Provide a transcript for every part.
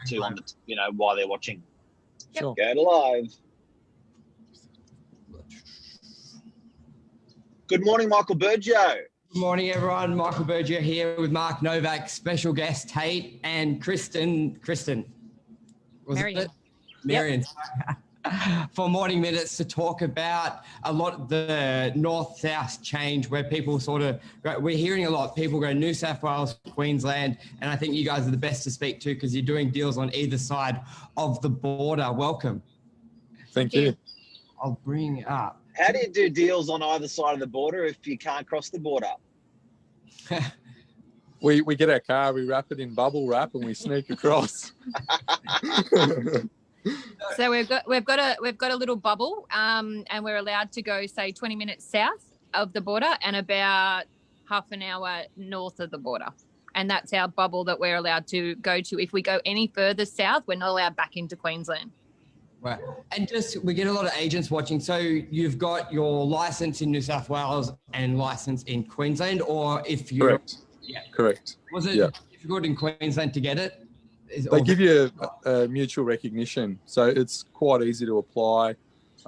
to on the, while they're watching. Yep. Sure. Go to live. Good morning, Michael Burgio. Good morning, everyone. Michael Burgio here with Mark Novak, special guest Tate and Kristen. Marion. Marion. Yep. For Morning Minutes to talk about a lot of the north-south change where people sort of go, we're hearing a lot, people go New South Wales, Queensland, and I think you guys are the best to speak to because you're doing deals on either side of the border. Welcome. Thank you. I'll bring up. How do you do deals on either side of the border if you can't cross the border? We get our car, we wrap it in bubble wrap, and we sneak across. So we've got a little bubble, and we're allowed to go, say, 20 minutes south of the border and about half an hour north of the border. And that's our bubble that we're allowed to go to. If we go any further south, we're not allowed back into Queensland. Right. And we get a lot of agents watching. So you've got your license in New South Wales and license in Queensland, or if you... Correct. Yeah. Correct. Was it difficult in Queensland to get it? They give you a mutual recognition. So it's quite easy to apply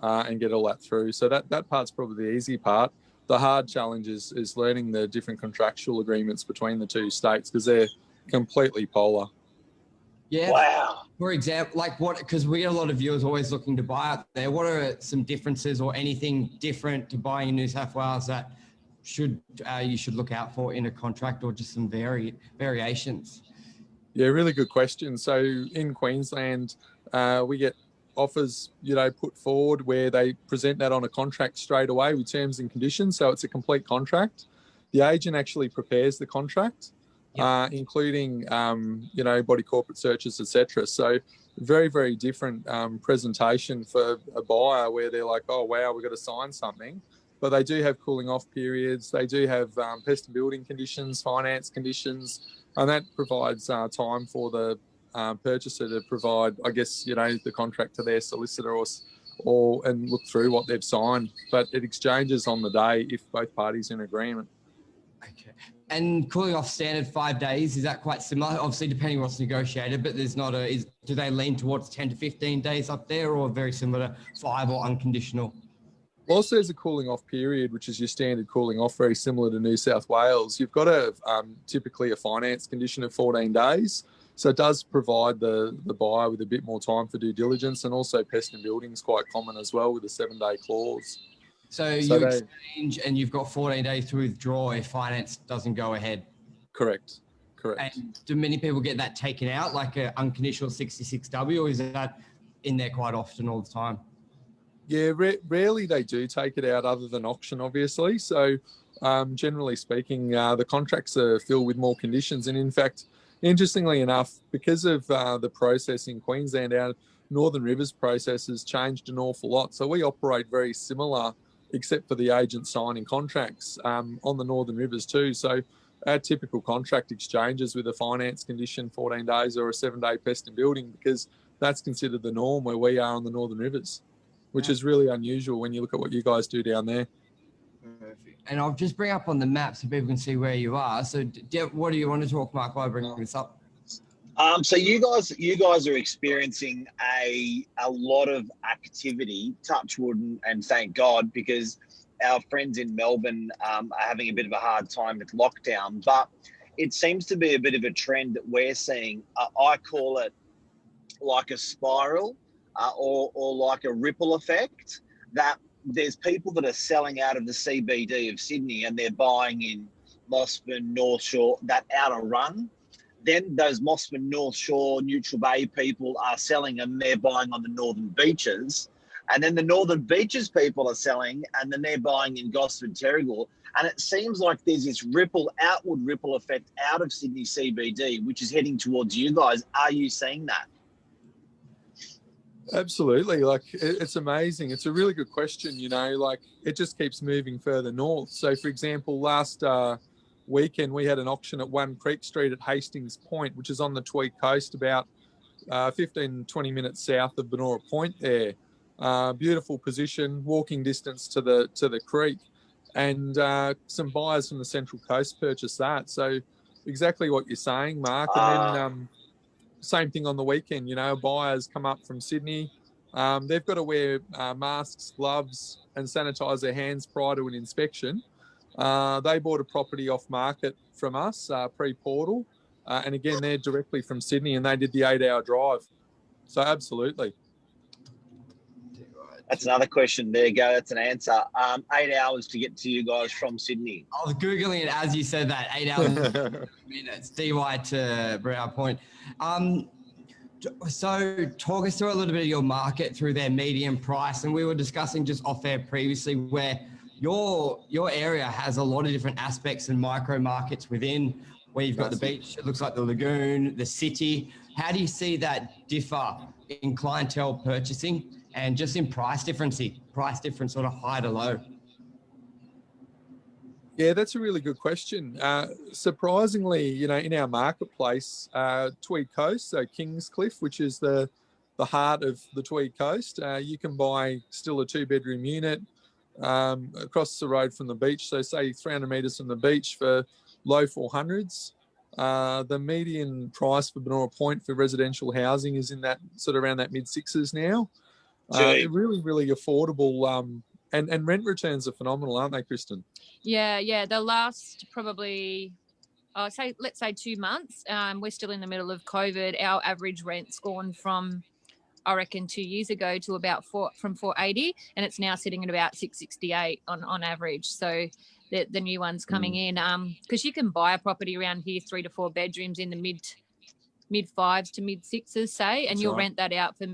and get all that through. So that part's probably the easy part. The hard challenge is learning the different contractual agreements between the two states because they're completely polar. Yeah. Wow. For example, because we get a lot of viewers always looking to buy out there. What are some differences or anything different to buying in New South Wales that you should look out for in a contract, or just some variations? Yeah, really good question. So in Queensland, we get offers, put forward where they present that on a contract straight away with terms and conditions. So it's a complete contract. The agent actually prepares the contract, including, body corporate searches, etc. So very, very different presentation for a buyer where they're like, oh, wow, we've got to sign something. But they do have cooling off periods. They do have pest and building conditions, finance conditions, and that provides time for the purchaser to provide, I guess, the contract to their solicitor or and look through what they've signed. But it exchanges on the day if both parties are in agreement. Okay. And cooling off standard 5 days, is that quite similar? Obviously, depending on what's negotiated, but there's not do they lean towards 10 to 15 days up there, or very similar to 5 or unconditional? Also, there's a cooling off period, which is your standard cooling off, very similar to New South Wales. You've got typically a finance condition of 14 days. So it does provide the buyer with a bit more time for due diligence, and also pest and building is quite common as well with a 7-day clause. So you exchange and you've got 14 days to withdraw if finance doesn't go ahead. Correct. And do many people get that taken out, like an unconditional 66W, or is that in there quite often all the time? Yeah, rarely they do take it out other than auction, obviously. So generally speaking, the contracts are filled with more conditions. And in fact, interestingly enough, because of the process in Queensland, our Northern Rivers process has changed an awful lot. So we operate very similar, except for the agent signing contracts on the Northern Rivers too. So our typical contract exchanges with a finance condition, 14 days, or a 7-day pest and building, because that's considered the norm where we are on the Northern Rivers, which is really unusual when you look at what you guys do down there. Perfect. And I'll just bring up on the map so people can see where you are. So what do you want to talk, Mark, while I bring this up? So you guys are experiencing a lot of activity, touch wood and thank God, because our friends in Melbourne are having a bit of a hard time with lockdown. But it seems to be a bit of a trend that we're seeing. I call it like a spiral or like a ripple effect, that there's people that are selling out of the CBD of Sydney and they're buying in Mossman, North Shore, that outer run. Then those Mossman, North Shore, Neutral Bay people are selling and they're buying on the northern beaches. And then the northern beaches people are selling and then they're buying in Gosford, Terrigal. And it seems like there's this outward ripple effect out of Sydney CBD, which is heading towards you guys. Are you seeing that? Absolutely. It's amazing. It's a really good question. It just keeps moving further north. So for example, last weekend, we had an auction at 1 Creek Street at Hastings Point, which is on the Tweed Coast, about 15, 20 minutes south of Benora Point there. Beautiful position, walking distance to the creek. And some buyers from the Central Coast purchased that. So exactly what you're saying, Mark. And then same thing on the weekend. You know, buyers come up from Sydney. They've got to wear masks, gloves, and sanitize their hands prior to an inspection. They bought a property off market from us pre-portal. And again, they're directly from Sydney, and they did the 8-hour drive. So absolutely. That's another question. There you go. That's an answer. 8 hours to get to you guys from Sydney. I was Googling it as you said that, 8 hours minutes, DY to Brown Point. So talk us through a little bit of your market through their median price. And we were discussing just off air previously where your area has a lot of different aspects and micro markets within, where you've got the beach, it looks like the lagoon, the city. How do you see that differ in clientele purchasing and just in price difference sort of high to low? Yeah, that's a really good question. Surprisingly, you know, in our marketplace, Tweed Coast, so Kingscliff, which is the heart of the Tweed Coast, you can buy still a 2-bedroom unit across the road from the beach. So say 300 metres from the beach for low 400s. The median price for Benora Point for residential housing is in that sort of around that mid-6s now. Really, really affordable. And rent returns are phenomenal, aren't they, Kristen? Yeah. The last probably, let's say 2 months. We're still in the middle of COVID. Our average rent's gone from, I reckon, 2 years ago to about from 480, and it's now sitting at about 668 on average. So the new ones coming in, because you can buy a property around here, 3 to 4 bedrooms in the mid 5s to mid 6s, say, and you'll rent that out for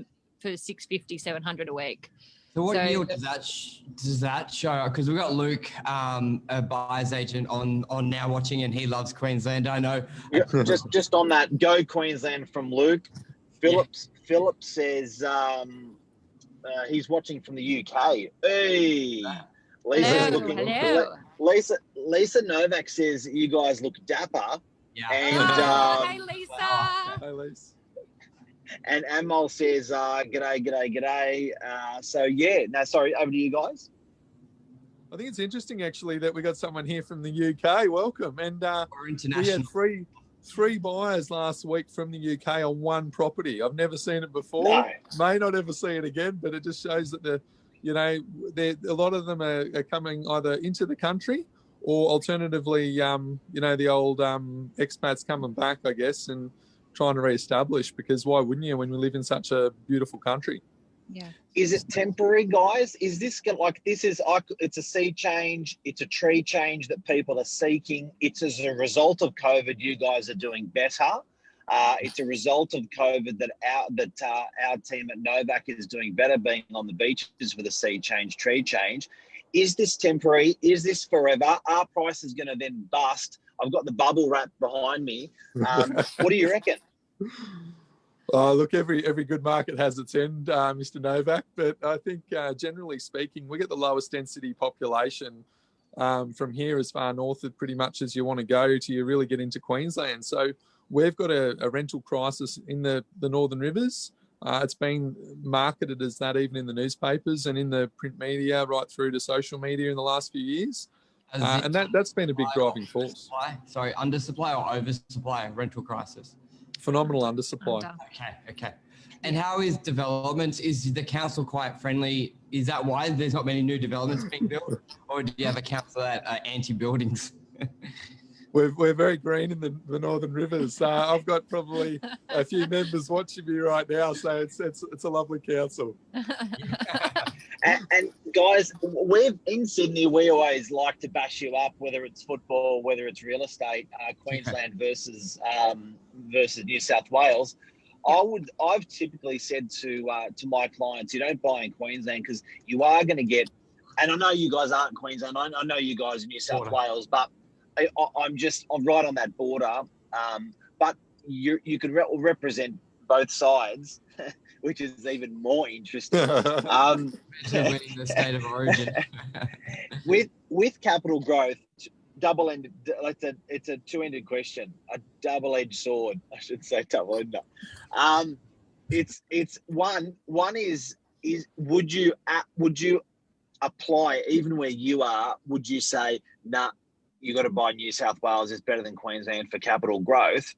650, 700 a week. So what yield does that show? Because we've got Luke, a buyer's agent, on now watching, and he loves Queensland. I know. Yeah, just on that, go Queensland from Luke. Philip says he's watching from the UK. Hey, Lisa Novak says you guys look dapper. Yeah. And hey, Lisa. Hey, Lisa. And Amal says, g'day. So, yeah. No, sorry, over to you guys. I think it's interesting, actually, that we got someone here from the UK. Welcome. And we had three buyers last week from the UK on one property. I've never seen it before. No. May not ever see it again, but it just shows that a lot of them are coming either into the country or alternatively, the old expats coming back, I guess, and trying to re-establish, because why wouldn't you when we live in such a beautiful country? Yeah. Is it temporary, guys? Is this it's a sea change, it's a tree change that people are seeking. It's as a result of COVID, you guys are doing better. It's a result of COVID that our team at Novak is doing better, being on the beaches with a sea change, tree change. Is this temporary? Is this forever? Are prices going to then bust? I've got the bubble wrap behind me. What do you reckon? Look, every good market has its end, Mr. Novak. But I think generally speaking, we get the lowest density population from here as far north of pretty much as you want to go till you really get into Queensland. So we've got a rental crisis in the Northern Rivers. It's been marketed as that even in the newspapers and in the print media, right through to social media in the last few years. And that's been a big driving force. Undersupply or oversupply rental crisis? Phenomenal undersupply. Okay. And how is development? Is the council quite friendly? Is that why there's not many new developments being built? Or do you have a council that are anti-buildings? We're very green in the Northern Rivers. I've got probably a few members watching me right now, so it's a lovely council. And guys, we've in Sydney, we always like to bash you up, whether it's football, whether it's real estate, Queensland versus New South Wales. I've typically said to my clients, you don't buy in Queensland because you are going to get, and I know you guys aren't Queensland, I know you guys are New South Wales, but I'm right on that border. But you could represent both sides, which is even more interesting. Winning the state of origin. with capital growth, double-ended. It's a two-ended question, a double-edged sword. I should say double-ender. It's one is would you apply even where you are? Would you say nah? You got to buy New South Wales is better than Queensland for capital growth,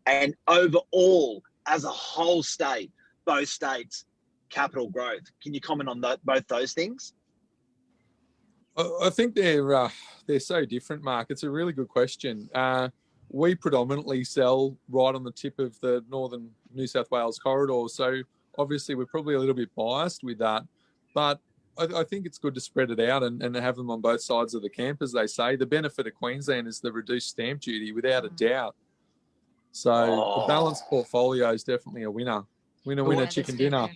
and overall, as a whole state, both states, capital growth. Can you comment on both those things? I think they're so different, Mark. It's a really good question. We predominantly sell right on the tip of the northern New South Wales corridor, so obviously we're probably a little bit biased with that. But I think it's good to spread it out and have them on both sides of the camp, as they say. The benefit of Queensland is the reduced stamp duty, without a doubt. So the balanced portfolio is definitely a winner. Winner, chicken dinner.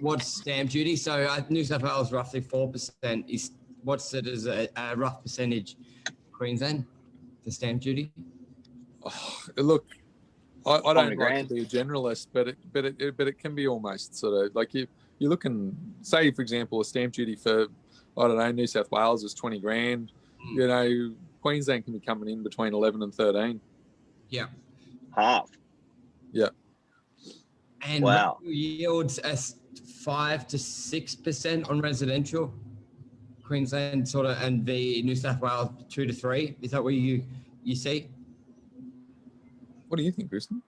What's stamp duty? So New South Wales roughly 4%. What's it as a rough percentage? Queensland, the stamp duty. Oh, look, I don't like to be a generalist, but it can be almost sort of like you're looking, say for example, a stamp duty for, I don't know, New South Wales is 20 grand. You know, Queensland can be coming in between 11 and 13. Yeah, half. Yeah. And wow, yields as 5 to 6% on residential. Queensland sort of, and the New South Wales 2 to 3. Is that what you see? What do you think, Kristen?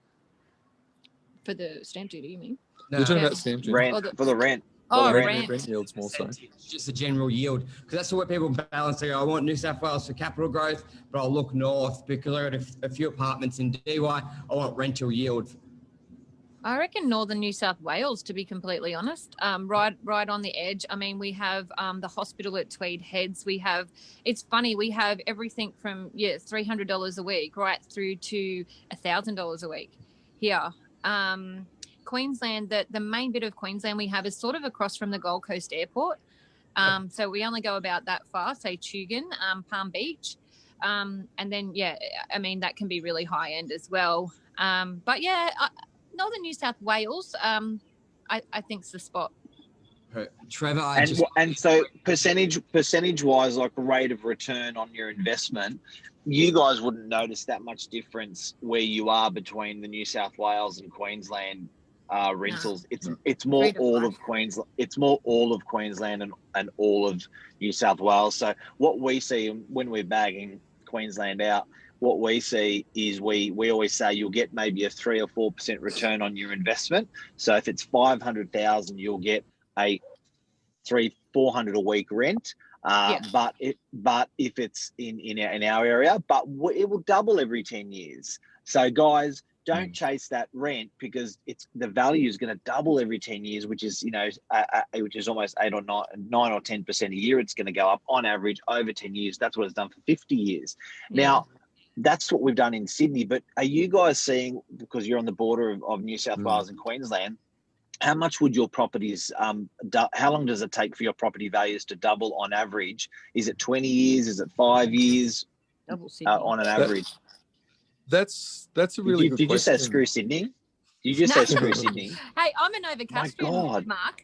For the stamp duty, you mean? No, you're talking about stamp duty. Rent, for the rent. Oh, rent yields more so. Just the general yield, because that's what people balance. They go, I want New South Wales for capital growth, but I'll look north because I got a few apartments in DY. I want rental yield. I reckon northern New South Wales, to be completely honest, right on the edge. I mean, we have the hospital at Tweed Heads. We have, it's funny, we have everything from $300 a week right through to $1,000 a week here. Queensland, the main bit of Queensland we have is sort of across from the Gold Coast Airport. So we only go about that far, say Tugun, Palm Beach. And then, I mean, that can be really high end as well. But northern New South Wales, I think's the spot. Trevor, and so percentage wise, like rate of return on your investment, you guys wouldn't notice that much difference where you are between the New South Wales and Queensland rentals. No. It's more all of Queensland. It's more all of Queensland and all of New South Wales. So what we see when we're bagging Queensland out, what we see is we always say you'll get maybe a 3 or 4% return on your investment. So if it's 500,000, you'll get a 300-400 a week rent. But if it's in our area, but it will double every 10 years. So guys, don't chase that rent because the value is going to double every 10 years, which is which is almost 8 or 9 or 10% a year. It's going to go up on average over 10 years. That's what it's done for 50 years. Yeah. Now, that's what we've done in Sydney. But are you guys seeing, because you're on the border of New South Wales and Queensland, how much would your properties, how long does it take for your property values to double on average? Is it 20 years? Is it 5 years on an average? That's a really good question. Did you say screw Sydney? Did you just say screw Sydney? Hey, I'm a Novak Mark.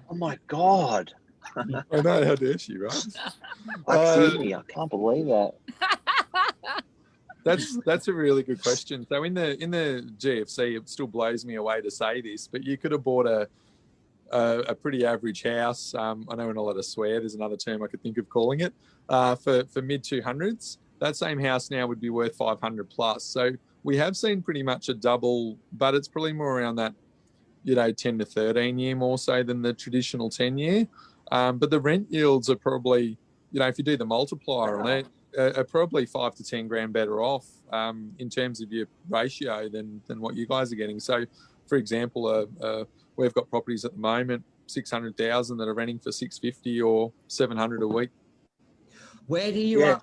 Oh, my God. I know, how dare she, right? Sydney, I can't believe that. That's a really good question. So in the GFC, it still blows me away to say this, but you could have bought a pretty average house. I know we're not allowed to swear. There's another term I could think of calling it for mid 200s. That same house now would be worth 500 plus. So we have seen pretty much a double, but it's probably more around that 10 to 13 year more so than the traditional 10 year. But the rent yields are probably, if you do the multiplier on it, are probably 5 to 10 grand better off in terms of your ratio than what you guys are getting. So, for example, we've got properties at the moment, 600,000 that are renting for 650 or 700 a week. Where do you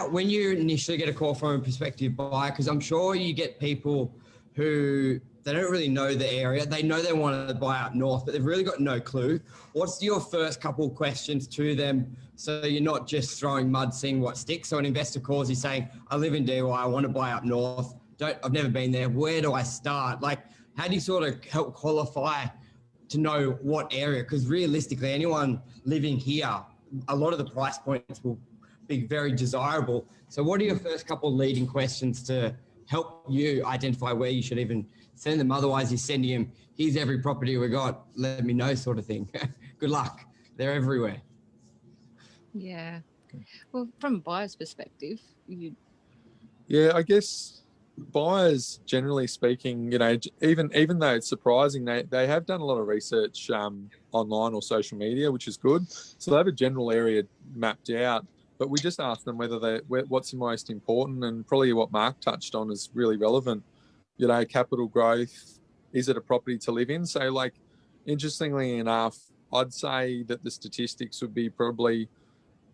when you initially get a call from a prospective buyer, because I'm sure you get people who they don't really know the area. They know they want to buy up north, but they've really got no clue. What's your first couple of questions to them so you're not just throwing mud, seeing what sticks? So an investor calls you saying, I live in DY, I want to buy up north. I've never been there. Where do I start? Like, how do you sort of help qualify to know what area? Because realistically, anyone living here, a lot of the price points will be very desirable. So what are your first couple of leading questions to help you identify where you should even send them? Otherwise, you're sending them, here's every property we got, let me know sort of thing. Good luck. They're everywhere. Yeah. Well, from a buyer's perspective, Yeah, I guess buyers, generally speaking, even though it's surprising, they have done a lot of research online or social media, which is good. So they have a general area mapped out. But we just ask them what's the most important, and probably what Mark touched on is really relevant. Capital growth. Is it a property to live in? So, interestingly enough, I'd say that the statistics would be probably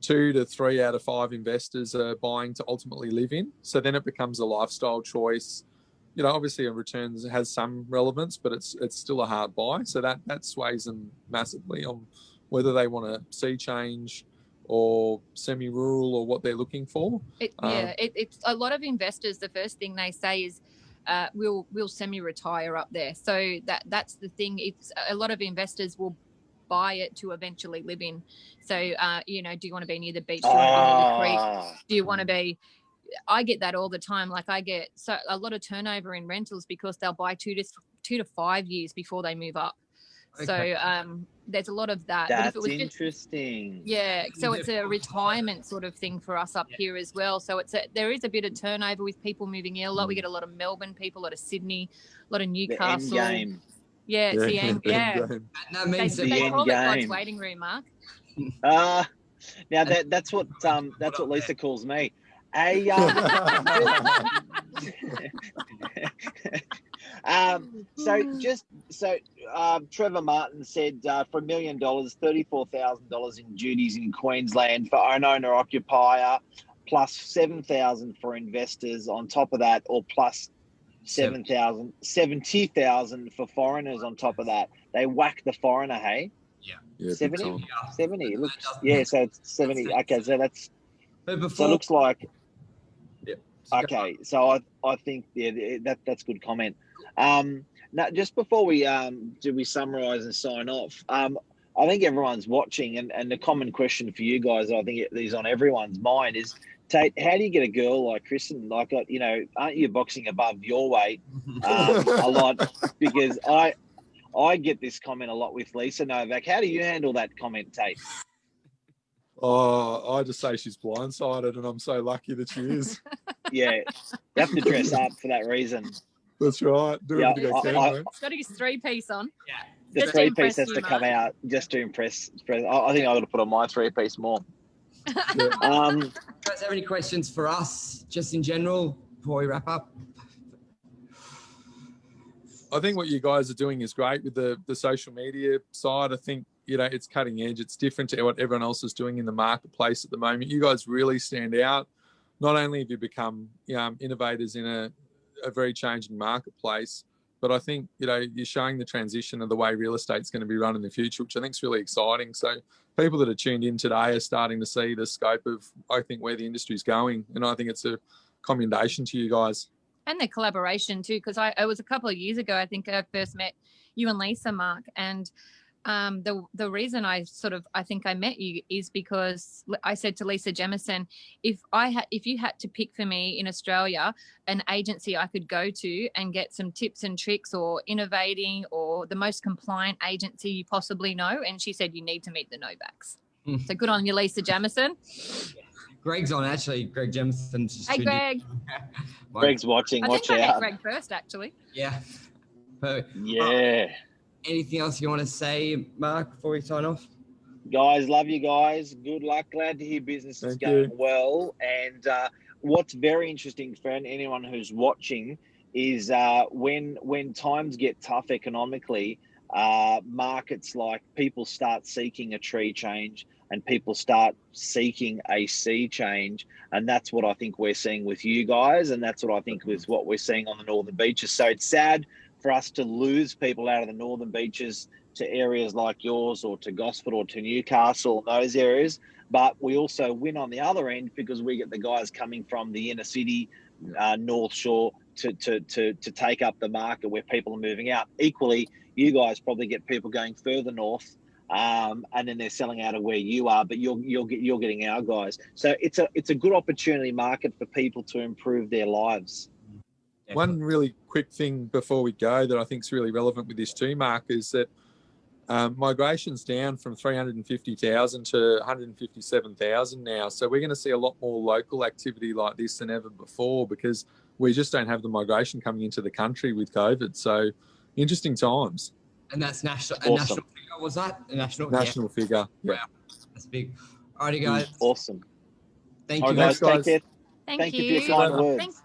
2 to 3 out of 5 investors are buying to ultimately live in. So then it becomes a lifestyle choice. Obviously a returns has some relevance, but it's still a hard buy. So that sways them massively on whether they want to see change or semi-rural or what they're looking for. It's a lot of investors. The first thing they say is, we'll semi-retire up there. So that's the thing. It's a lot of investors will buy it to eventually live in. So, do you want to be near the beach? Do you want to be near the creek? Do you want to be? I get that all the time. I get a lot of turnover in rentals because they'll buy 2 to 5 years before they move up. Okay. So there's a lot of that. That's but if it was interesting. So it's a retirement sort of thing for us up here as well. So there is a bit of turnover with people moving in. We get a lot of Melbourne people, a lot of Sydney, a lot of Newcastle. The end game. Yeah, it's the end. Yeah, and that means they call it God's waiting room, Mark. Now that's what Lisa calls me. Trevor Martin said for $1 million, $34,000 in duties in Queensland for owner occupier, plus $7,000 for investors on top of that, or plus $70,000 for foreigners on top of that. They whack the foreigner, hey? Yeah. 70? 70. Look, so it's 70. Okay, so that's so it looks like. Yeah. Okay, so I think that's good comment. Now, just before we summarize and sign off, I think everyone's watching, and the common question for you guys, I think it is on everyone's mind, is, Tate, how do you get a girl like Kristen? Aren't you boxing above your weight a lot? Because I get this comment a lot with Lisa Novak. How do you handle that comment, Tate? Oh, I just say she's blindsided, and I'm so lucky that she is. Yeah, you have to dress up for that reason. That's right. Do everything I can. It's got his 3-piece on. Yeah. The 3-piece has to come out just to impress. I think I've got to put on my 3-piece more. Yeah. Do you guys have any questions for us, just in general, before we wrap up? I think what you guys are doing is great with the social media side. I think, it's cutting edge. It's different to what everyone else is doing in the marketplace at the moment. You guys really stand out. Not only have you become innovators in a very changing marketplace, but I think, you're showing the transition of the way real estate's going to be run in the future, which I think is really exciting. So people that are tuned in today are starting to see the scope of, I think, where the industry's going. And I think it's a commendation to you guys. And the collaboration too, because it was a couple of years ago, I think I first met you and Lisa, Mark, and the reason I think I met you is because I said to Lisa Jemison, if you had to pick for me in Australia an agency I could go to and get some tips and tricks or innovating or the most compliant agency you possibly know, and she said you need to meet the Novaks. So good on you, Lisa Jamison. Greg's on, actually. Greg Jemison's. Hey, Greg. Greg's watching. Watch out. I met Greg first, actually. Yeah. Perfect. Yeah. Anything else you want to say, Mark, before we sign off? Guys, love you guys. Good luck. Glad to hear business is going well. And what's very interesting for anyone who's watching is when times get tough economically, markets like people start seeking a tree change and people start seeking a sea change. And that's what I think we're seeing with you guys. And that's what I think with what we're seeing on the Northern Beaches. So it's sad for us to lose people out of the Northern Beaches to areas like yours or to Gosford or to Newcastle, those areas. But we also win on the other end because we get the guys coming from the inner city, North Shore to take up the market where people are moving out. Equally, you guys probably get people going further north, and then they're selling out of where you are, but you're getting our guys. So it's a good opportunity market for people to improve their lives. One really quick thing before we go that I think is really relevant with this too, Mark, is that migration's down from 350,000 to 157,000 now. So we're going to see a lot more local activity like this than ever before because we just don't have the migration coming into the country with COVID. So interesting times. And that's national. Awesome. A national figure, was that? A national Figure. Yeah. Wow. That's big. Alrighty, guys. Awesome. Thank All you. right, guys, Thanks, take guys. care. Thank you for your kind words. Thank